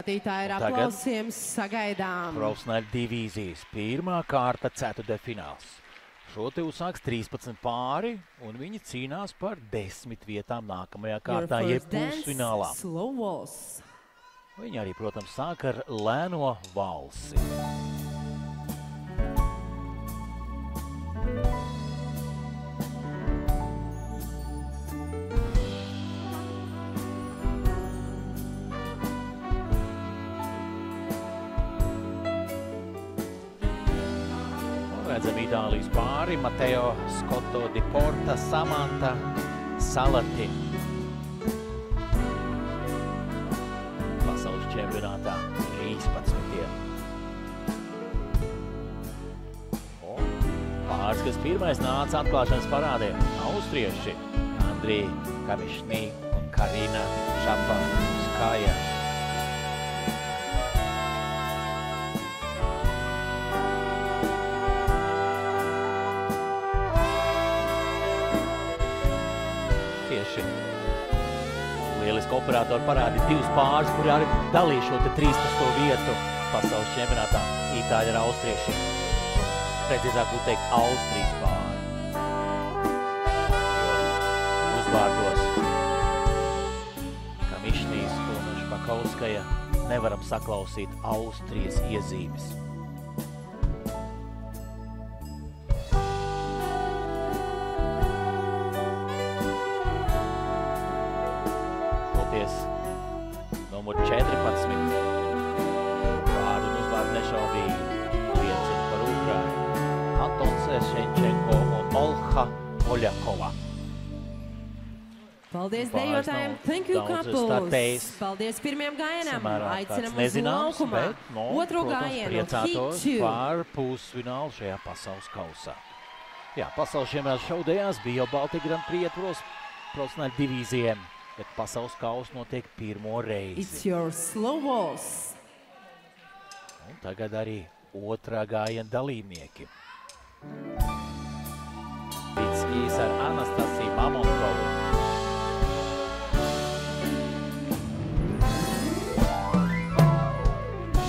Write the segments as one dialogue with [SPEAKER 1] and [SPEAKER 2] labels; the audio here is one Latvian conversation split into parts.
[SPEAKER 1] Skatītāji ar aplausiem sagaidām.
[SPEAKER 2] Profesionāļu divīzijas pirmā kārta ceturtdaļfināls. Šo te uzsāks 13 pāri, un viņi cīnās par 10 vietām nākamajā kārtā, jeb pusfinālā. Viņi arī, protams, sāk ar lēno valsi. Redzam Itālijas pāri, Matteo Scotto di Porta, Samanta Salati. Pasaules čempionātā 13. Pāris, kas pirmais nāca atklāšanas parādē, austrieši Andrij Kavišņī un Karina Šapanskaja. Lieliski operatori parādīja divus pāris, kuri arī dalīja šo 13. vietu pasaules čempionātā. Itāļi ar austrieši. Precīzāk būtu teikt Austrijas pāri. Uzvārdos Kamišņīs un Špakovskaja nevaram saklausīt Austrijas iezīmes. Numur 14. Vārdu un uzvārdu nešaubīgi liecina par Ukrainu. Antons Šenčenko un Olha Poljakova.
[SPEAKER 1] Paldies dejotājiem, thank you couples. Paldies pirmajam gājienam, aicinam uz laukumā. Otro gājienu, Heat 2.
[SPEAKER 2] Par pusfinālu šajā pasaules kausā. Jā, pasaules čempionāts šaudējās, bija jau Baltika Grand Prix ietvaros profesionāļu divīzijiem. Bet pasaules kausa notiek pirmo reizi.
[SPEAKER 1] It's your slow waltz.
[SPEAKER 2] Un tagad arī otrā gājiena dalībnieki. Vitskijs ar Anastasiju Mamontovu.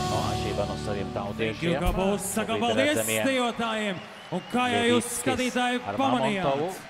[SPEAKER 2] No atšķirībā no saviem tautiešiem.
[SPEAKER 3] Sakam paldies dejotājiem. Un kā jau jūs skatītāji pamanījāt?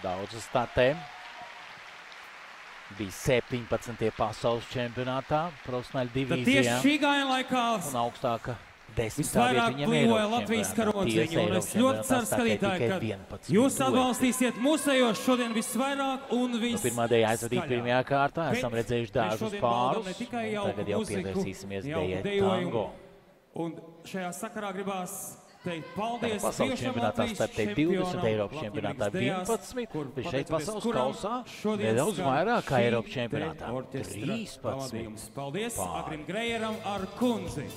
[SPEAKER 2] Daudz startēm. Bija 17. pasaules čempionātā, profesionāļu divīzijā.
[SPEAKER 3] Tieši šī gājiena laikā
[SPEAKER 2] un augstāka 10.
[SPEAKER 3] visvairāk kliboja Latvijas karociņu. Un es ļoti ceru, skatītāji, ka jūs atbalstīsiet mūsējos šodien visvairāk un visskaļāk.
[SPEAKER 2] Pirmā dēļa aizvadīt pirmajā kārtā, esam redzējuši dažus pārus. Tagad jau pievērsīsimies dējai tango.
[SPEAKER 3] Un šajā sakarā gribās teikt paldies
[SPEAKER 2] pasaules čempionātā startēja 20, Eiropas čempionātā 11, bet šeit pasaules kausā nedaudz vairāk kā Eiropas čempionātā 13.
[SPEAKER 3] Paldies Agrim Greieram ar kundzi.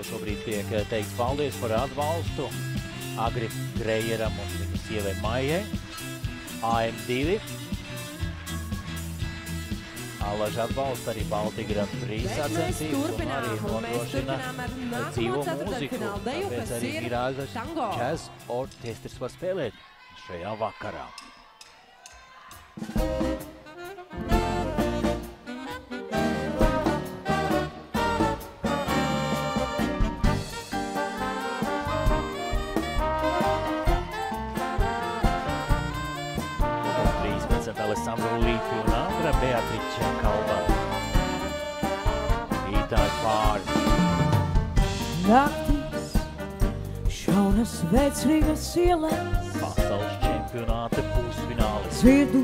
[SPEAKER 2] Šobrīd tiek teikts paldies par atbalstu Agrim Greieram un viņa sievai Maijai, AM2. Alaži atbalsta arī Baltika Grand Prix sacensības un arī nodrošina dzīvo mūziku. Tāpēc arī Girāzes Jazz orķestris var spēlēt šajā vakarā. Alessandro Liti un Andra Beatrice Kalva. Itāļu pāri.
[SPEAKER 4] Naktīs šaunas vecrīgas ielās.
[SPEAKER 2] Pasaules čempionāta pusfinālis.
[SPEAKER 4] Dzirdu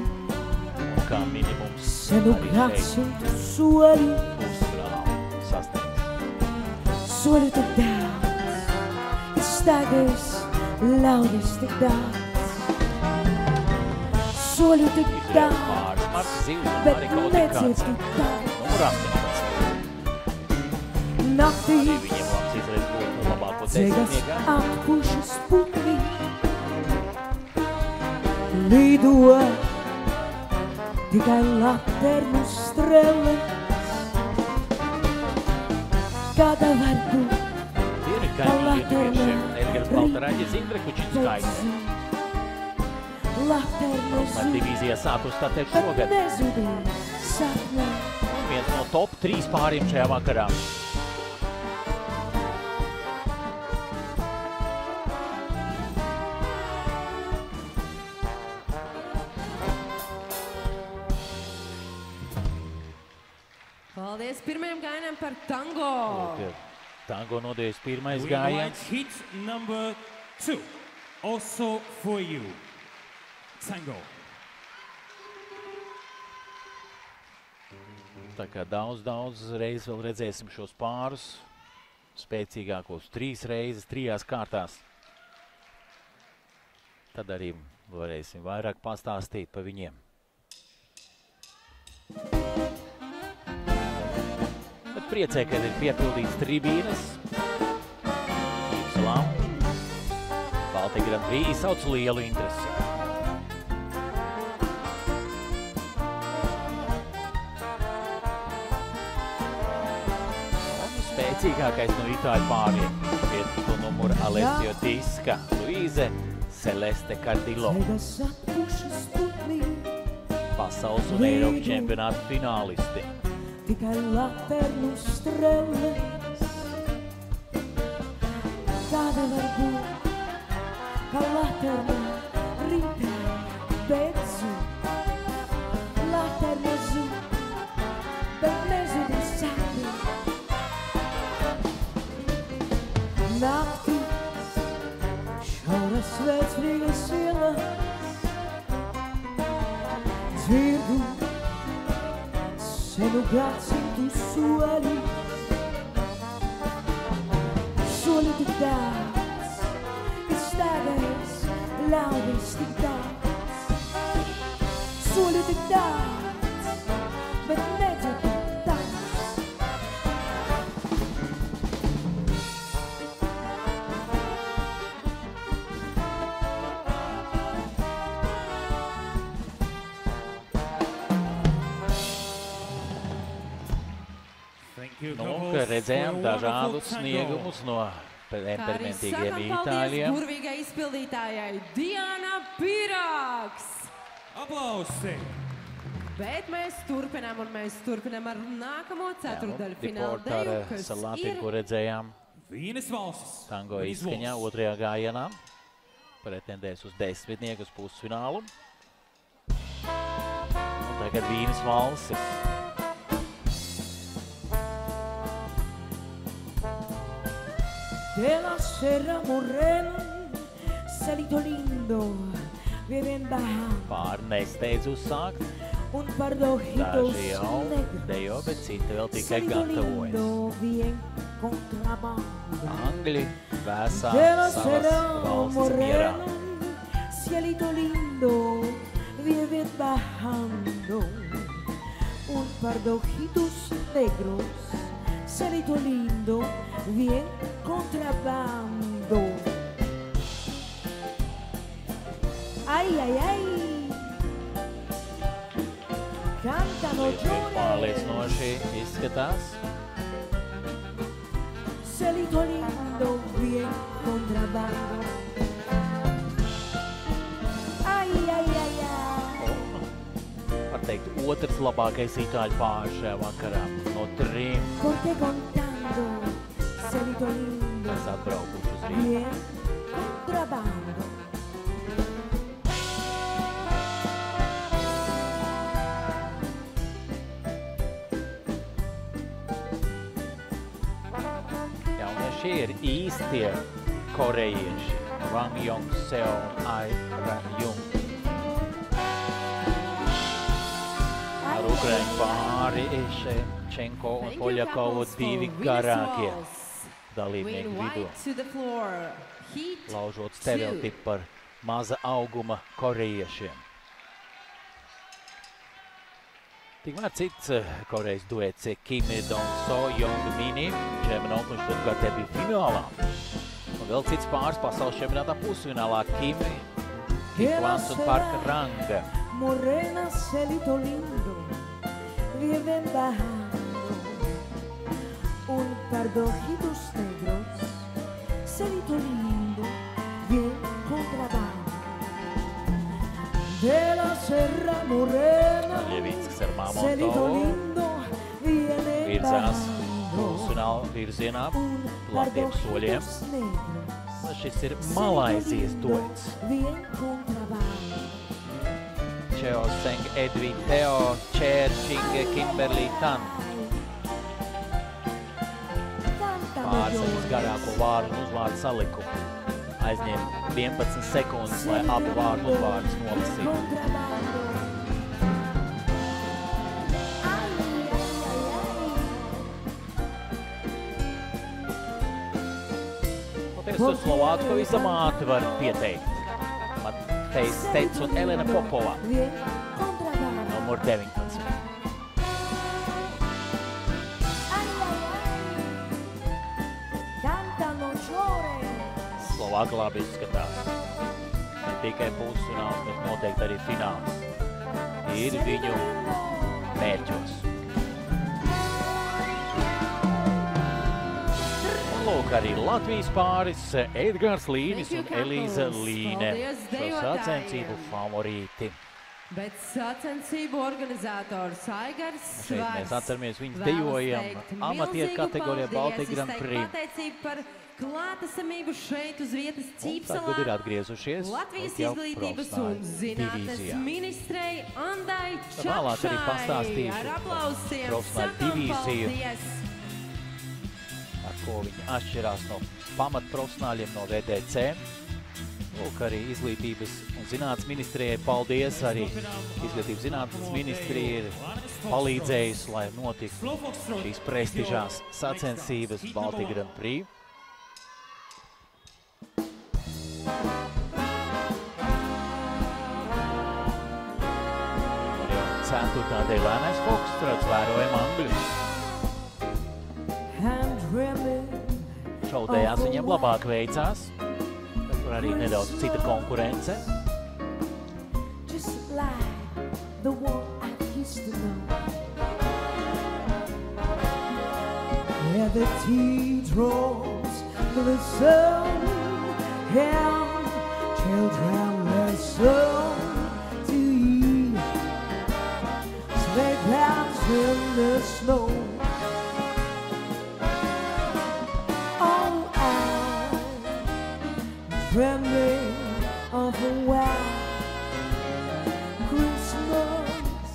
[SPEAKER 2] kā minimums
[SPEAKER 4] senu gadsimtu soļu.
[SPEAKER 2] Pusfinālā sasniegts.
[SPEAKER 4] Soļu tik daudz, es staigājos, ļaudies tik daudz. Soļu tik daudz, bet nedzird tik daudz.
[SPEAKER 2] Numur 18.
[SPEAKER 4] Naktīs dzegas atpušas putni. Lido tikai laternu strēles. Kāda var būt, ka laterna rīt
[SPEAKER 2] Divīzijā sākus startēt šogad.
[SPEAKER 4] Nezudīs sapnē.
[SPEAKER 2] Viens top 3 pāriem šajā vakarā.
[SPEAKER 1] Paldies pirmajam gājienam par tango.
[SPEAKER 2] Tango nodies pirmais gājiens.
[SPEAKER 3] Hit number 2, also for you. Tango.
[SPEAKER 2] Tā kā daudz reizes vēl redzēsim šos pārus. Spēcīgākos 3 reizes, 3 kārtās. Tad arī varēsim vairāk pastāstīt par viņiem. Bet priecē, kad ir piepildīts tribīnes. Ipsalām. Baltija Grand Prix sauc lielu interesi. Spēcīgākais no itāļu pāriem. 15. numura Alessio Tiska, Luīze Celeste Cardillo. Pasaules un Eiropas čempionāta finālisti.
[SPEAKER 4] Tikai laternu strelles. Tāda var būt, ka laterna rītē bedzu. Laterna zūd, bet nezudi sāpi. Naktīs šauras svētfrīgas ielas. Dzirdu senu gadsimtu solis. Soli tik daudz, ir staigājis ļaudis tik daudz. Soli tik daudz, bet nedzirdu daudz.
[SPEAKER 2] Ka redzējām dažādus sniegumus no temperamentīgiem itāļiem.
[SPEAKER 1] Paldies burvīgai izpildītājai Diana Pirāks.
[SPEAKER 3] Aplausi!
[SPEAKER 1] Bet mēs turpinām ar nākamo ceturtdaļu fināla deju, kas
[SPEAKER 2] Salāti, ko redzējām
[SPEAKER 3] Vīnes valstis.
[SPEAKER 2] Tango izskaņā otrajā gājienā. Pretendēs uz 10 uz pusfinālu. Un tagad Vīnes valstis.
[SPEAKER 4] De la Serra Morena, Celito lindo, viven bajando.
[SPEAKER 2] Pāri nesteidz uzsākt.
[SPEAKER 4] Un par de ojitos
[SPEAKER 2] Daži jau dejo, bet citi vēl tikai gatavojas.
[SPEAKER 4] Bien contrabando.
[SPEAKER 2] Angļi vēsā
[SPEAKER 4] De la
[SPEAKER 2] savas
[SPEAKER 4] Serra
[SPEAKER 2] valsts mierā.
[SPEAKER 4] Morena, cielito lindo, viven bajando. Un par de ojitos negros, cielito lindo, bien contrabando. Ay, ay, ay. Cantano
[SPEAKER 2] Pārliecinoši izskatās.
[SPEAKER 4] Celito lindo, bien contrabando. Ay, ay, ay, ay.
[SPEAKER 2] Var teikt, otrs labākais itāļu pāris šajā vakarā no 3.
[SPEAKER 4] Porque contando, celito lindo,
[SPEAKER 2] Kas atbraukuši uz Rīgu.
[SPEAKER 4] bien contrabando.
[SPEAKER 2] Jaunieši ir īstie korejieši. Wang Yong-seo un Ai Ra-jung. Ar Ukraiņu pāri Ševčenko un Poļakovu 2 garākie dalībnieku vidū. Laužot stereotipu par maza auguma korejiešiem. Tikmēr cits Korejas duets Kim Dong-so, Jong Mini, čempionā un šodien te bija finālā. Un vēl cits pāris pasaules čempionātā pusfinālā Kim Hwan-sun un Park Rang.
[SPEAKER 4] Morena, celito lindo, viven bajando. Un par de ojitos negros, celito lindo, bien contrabando. De la Serra Morena,
[SPEAKER 2] Ļevīckis ar
[SPEAKER 4] celito
[SPEAKER 2] Mamontovu.
[SPEAKER 4] lindo, viene
[SPEAKER 2] virzās pusfināla virzienā platiem soļiem. Šis ir Malaizijas duets. Cheo Seng, Edwin Teo, Cher Ching, Kimberly Tan. Pārsakis garāko vārdu un uzvārdu salikumu. Aizņem 11 sekundes, lai abu vārdu uzvārdus nolasītu. Uz Slovāku pavisam ātri var pieteikt. Matejs Stets un Elena Popova. Numur 19. Slovāka labi izskatās. Ne tikai pusfināls, bet noteikti arī fināls. Ir viņu mērķos. Lūk, arī Latvijas pāris Edgars Līnis un Elīza Līne. Šo sacensību favorīti.
[SPEAKER 1] Bet sacensību organizators Aigars Svars.
[SPEAKER 2] Šeit mēs atceramies viņus dejojam amatieru kategorijā Baltika Grand Prix.
[SPEAKER 1] Pateicību par klātesamību šeit uz vietas Ķīpsalā.
[SPEAKER 2] Tagad ir atgriezušies
[SPEAKER 1] Latvijas izglītības un zinātnes ministrei Andai Čakšai.
[SPEAKER 2] Vēlāk arī pastāstīšu
[SPEAKER 1] ar aplausiem
[SPEAKER 2] profesionālu divīziju, ko viņi atšķirās no pamatprofesionāļiem no VTC. Lūk, arī izglītības un zinātnes ministrijai paldies. Arī izglītības zinātnes ministrija ir palīdzējusi, lai notiktu šīs prestižās sacensības Baltika Grand Prix. Un jau ceturtā dēlēnais fokustrots vērojam Angļu. Šaudējās viņam labāk veicās, bet tur arī nedaudz cita konkurence.
[SPEAKER 4] Dreaming of a wild Christmas.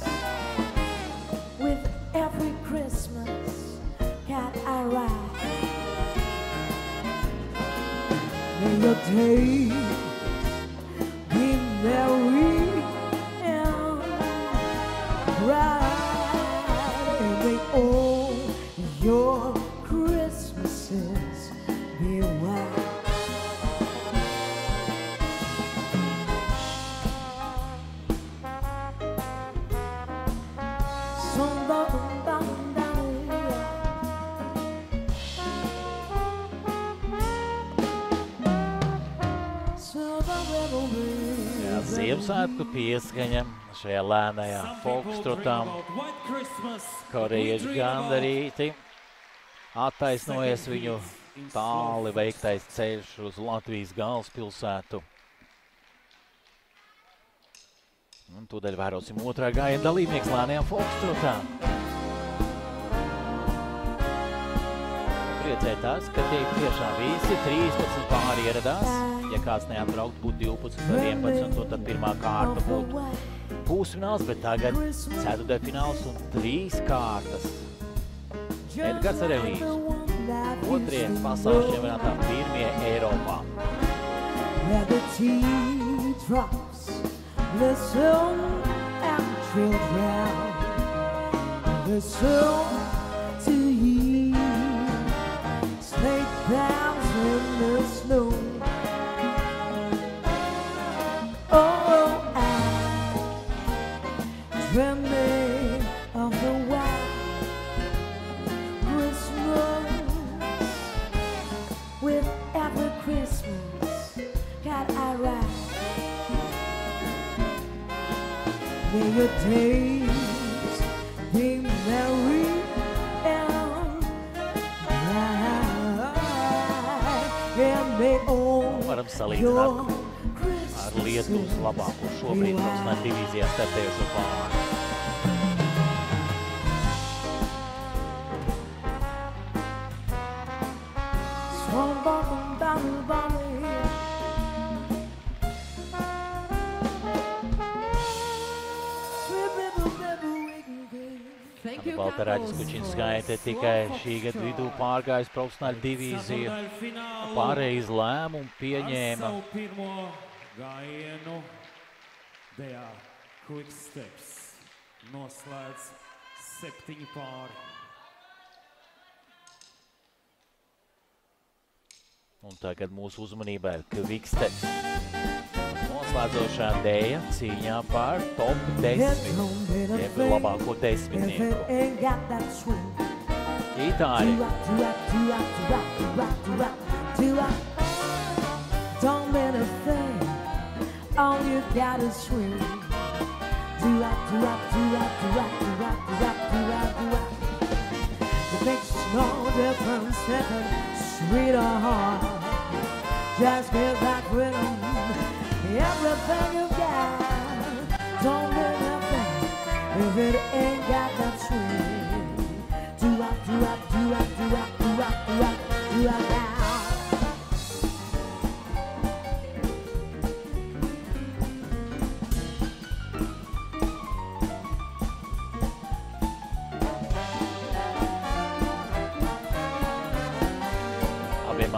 [SPEAKER 4] With every Christmas that I ride, may your days be merry and bright, and may all your Christmases be white.
[SPEAKER 2] Ziemassvētku pieskaņa šajā lēnajā fokustrotām. Korejieši gandarīti. Attaisnojies viņu tāli veiktais ceļš uz Latvijas galvaspilsētu. Un tūdaļ vērosim otrā gājiena dalībnieks lēnajā fokustrotā. Priecē tas, ka tiešām visi 13 pāri ieradās. Ja kāds neatbraukt, būtu 12 vai 11, un tad pirmā kārta būtu pusfināls, bet tagad ceturtdaļfināls un 3 kārtas. Edgars ar Elīzu. Otrie pasaules čempionātā, pirmie Eiropā.
[SPEAKER 4] Dreaming of the wild Christmas. With every Christmas that I ride, may your days be merry and bright, and may all
[SPEAKER 2] Varam salīdzināt ar Lietuvas labāko šobrīd profesionāla divīzijā startējošo pāri. Baltarāģis Kučins gaita tikai šī gada vidū pārgājis profesionāļu divīziju. Pareizi lēmumu pieņēma.
[SPEAKER 3] Savu pirmo gājienu Dejā Quick Steps noslēdz 7 pāri.
[SPEAKER 2] Un tagad mūsu uzmanībā ir Quick Steps. Noslēdzošā Deja cīņā par top 10, jeb labāko 10-nieku. Itāļi.
[SPEAKER 4] Don't let a thing, all you got is swing. It makes no difference if it's sweet or hard. Just give that rhythm everything you got. Don't let a thing if it ain't got that swing. Do now.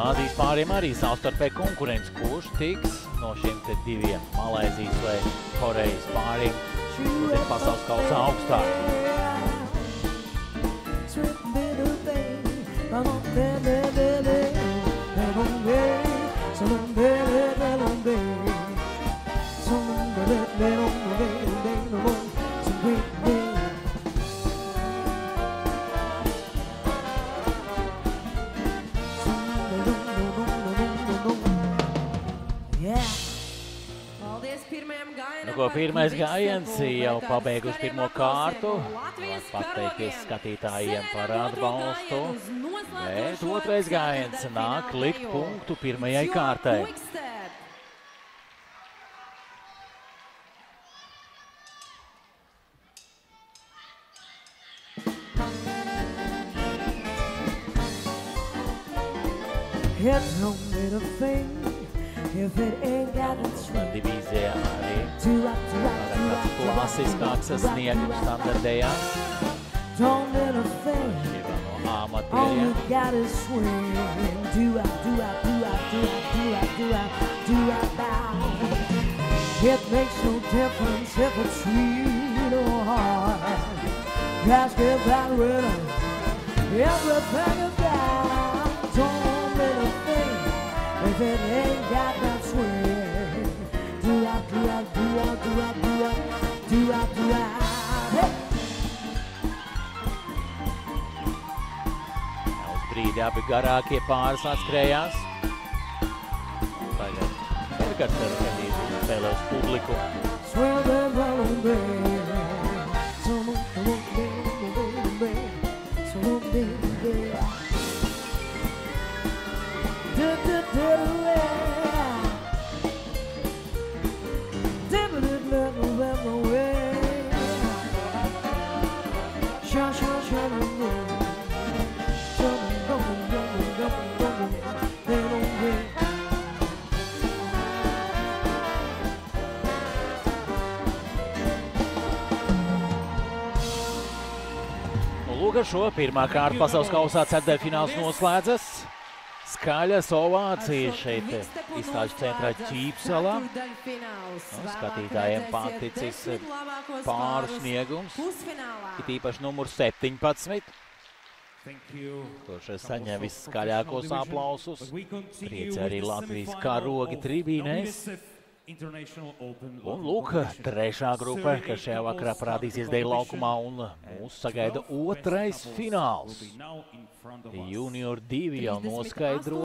[SPEAKER 2] Āzijas pāriem arī savstarpēji konkurence, kurš tiks no šiem te diviem Malaizijas vai Korejas pāriem šodien pasaules kausa augstāk. Pirmais gājiens jau pabeiguši pirmo kārtu. Var pateikties skatītājiem par atbalstu. Bet otrais gājiens nāk likt punktu pirmajai kārtai. Divīzijā arī kāds klasiskāks sniegums standardējās. Šķirā no amatieriem.
[SPEAKER 4] It makes no difference if it's sweet or hard. Just give that rhythm everything you got. Don't let a thing if it ain't got that swing.
[SPEAKER 2] Uz brīdi abi garākie pāris atskrējās. Tagad Bergards ar kadību spēlē uz publiku. Lūk, ar šo pirmā kārta pasaules kausā ceturtdaļfināls noslēdzas. Skaļas ovācijas šeit izstāžu centrā Ķīpsalā. Skatītājiem paticis pāru sniegums. It īpaši numurs 17. Kurš saņem visskaļākos aplausus. Priecē arī Latvijas karogi tribīnēs. Un lūk, trešā grupa, kas šajā vakarā parādīsies Deja laukumā, un mūs sagaida otrais fināls. Junior 2 jau noskaidro.